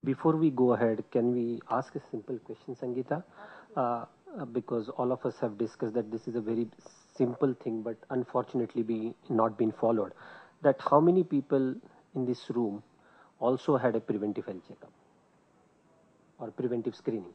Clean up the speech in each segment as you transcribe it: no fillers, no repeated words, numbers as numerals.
Before we go ahead, can we ask a simple question, Sangeeta? Because all of us have discussed that this is a very simple thing, but unfortunately be not been followed. That how many people in this room also had a preventive health checkup or preventive screening?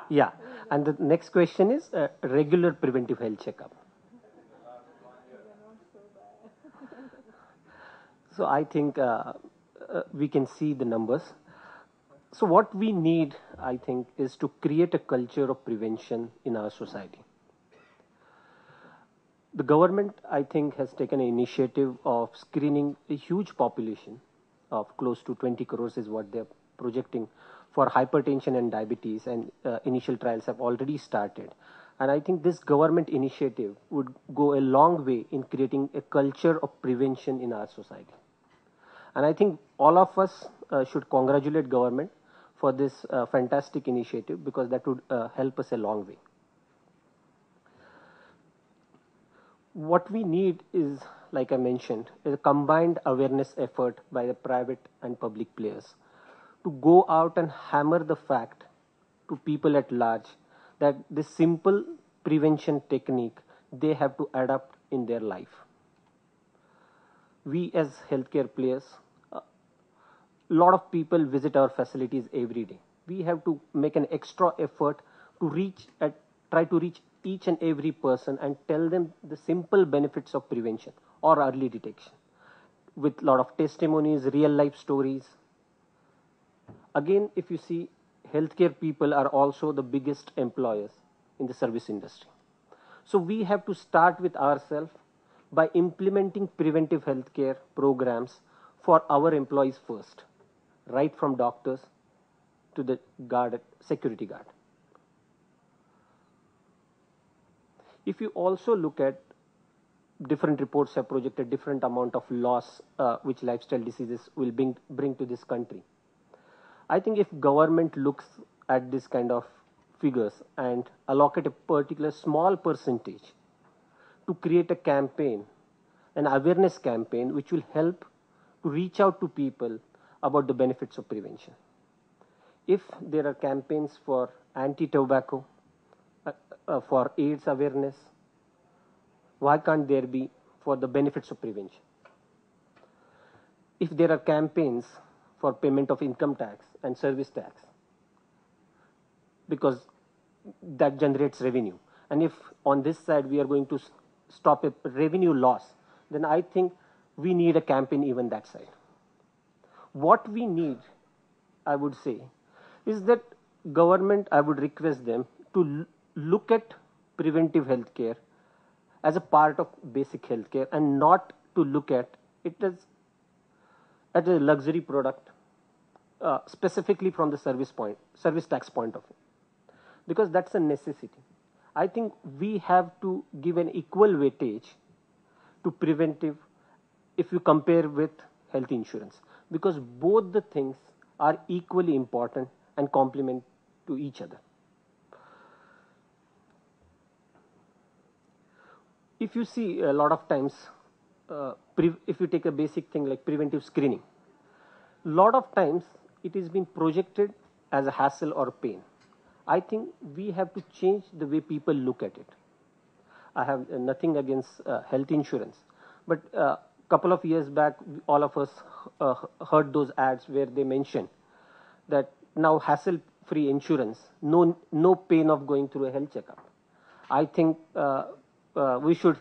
Yeah. And the next question is regular preventive health checkup. So I think we can see the numbers. So what we need, I think, is to create a culture of prevention in our society. The government, I think, has taken an initiative of screening a huge population of close to 20 crores is what they're projecting for hypertension and diabetes, and initial trials have already started. And I think this government initiative would go a long way in creating a culture of prevention in our society. And I think all of us should congratulate government for this fantastic initiative, because that would help us a long way. What we need is, like I mentioned, is a combined awareness effort by the private and public players to go out and hammer the fact to people at large that this simple prevention technique they have to adapt in their life. We as healthcare players, a lot of people visit our facilities every day. We have to make an extra effort to try to reach each and every person and tell them the simple benefits of prevention or early detection with a lot of testimonies, real life stories. Again, if you see, healthcare people are also the biggest employers in the service industry. So we have to start with ourselves by implementing preventive healthcare programs for our employees first, right from doctors to the security guard. If you also look at different reports have projected different amount of loss which lifestyle diseases will bring to this country. I think if government looks at this kind of figures and allocate a particular small percentage to create a campaign, an awareness campaign, which will help to reach out to people about the benefits of prevention. If there are campaigns for anti-tobacco, for AIDS awareness, why can't there be for the benefits of prevention? If there are campaigns for payment of income tax and service tax, because that generates revenue, and if on this side we are going to stop a revenue loss, then I think we need a campaign even that side. What we need, I would say, is that government, I would request them to look at preventive healthcare as a part of basic healthcare and not to look at it as a luxury product, specifically from the service tax point of view, because that's a necessity. I think we have to give an equal weightage to preventive if you compare with health insurance, because both the things are equally important and complement to each other. If you see a lot of times, if you take a basic thing like preventive screening, a lot of times it is being projected as a hassle or pain. I think we have to change the way people look at it. I have nothing against health insurance, but a couple of years back, all of us heard those ads where they mention that now hassle-free insurance, no pain of going through a health checkup. I think we should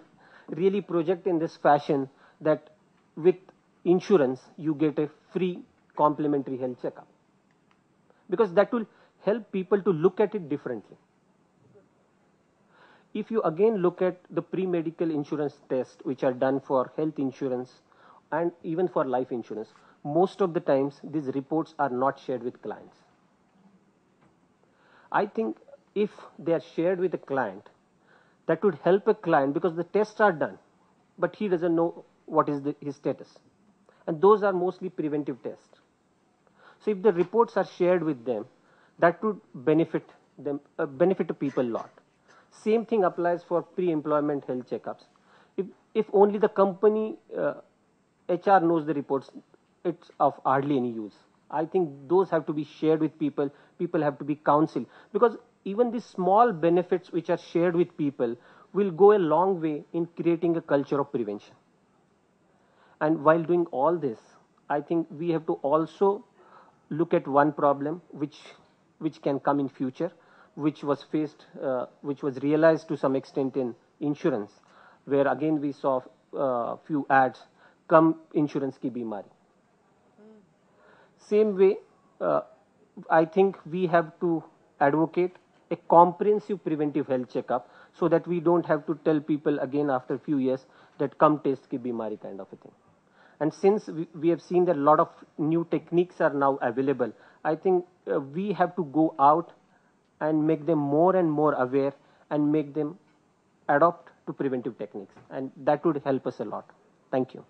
really project in this fashion that with insurance you get a free complimentary health checkup, because that will help people to look at it differently. If you again look at the pre-medical insurance tests which are done for health insurance and even for life insurance, most of the times these reports are not shared with clients. I think if they are shared with a client, that would help a client, because the tests are done, but he doesn't know what is his status. And those are mostly preventive tests. So if the reports are shared with them, that would benefit them benefit to people a lot. Same thing applies for pre-employment health checkups. If only the company HR knows the reports, it's of hardly any use. I think those have to be shared with people. People have to be counseled, because even the small benefits which are shared with people will go a long way in creating a culture of prevention. And while doing all this, I think we have to also look at one problem which can come in future, which was faced, which was realized to some extent in insurance, where again we saw few ads, "Kam insurance ki bimari." Same way, I think we have to advocate a comprehensive preventive health checkup, so that we don't have to tell people again after a few years that "Kam test ki bimari" kind of a thing. And since we have seen that a lot of new techniques are now available, I think we have to go out and make them more and more aware, and make them adopt to preventive techniques. And that would help us a lot. Thank you.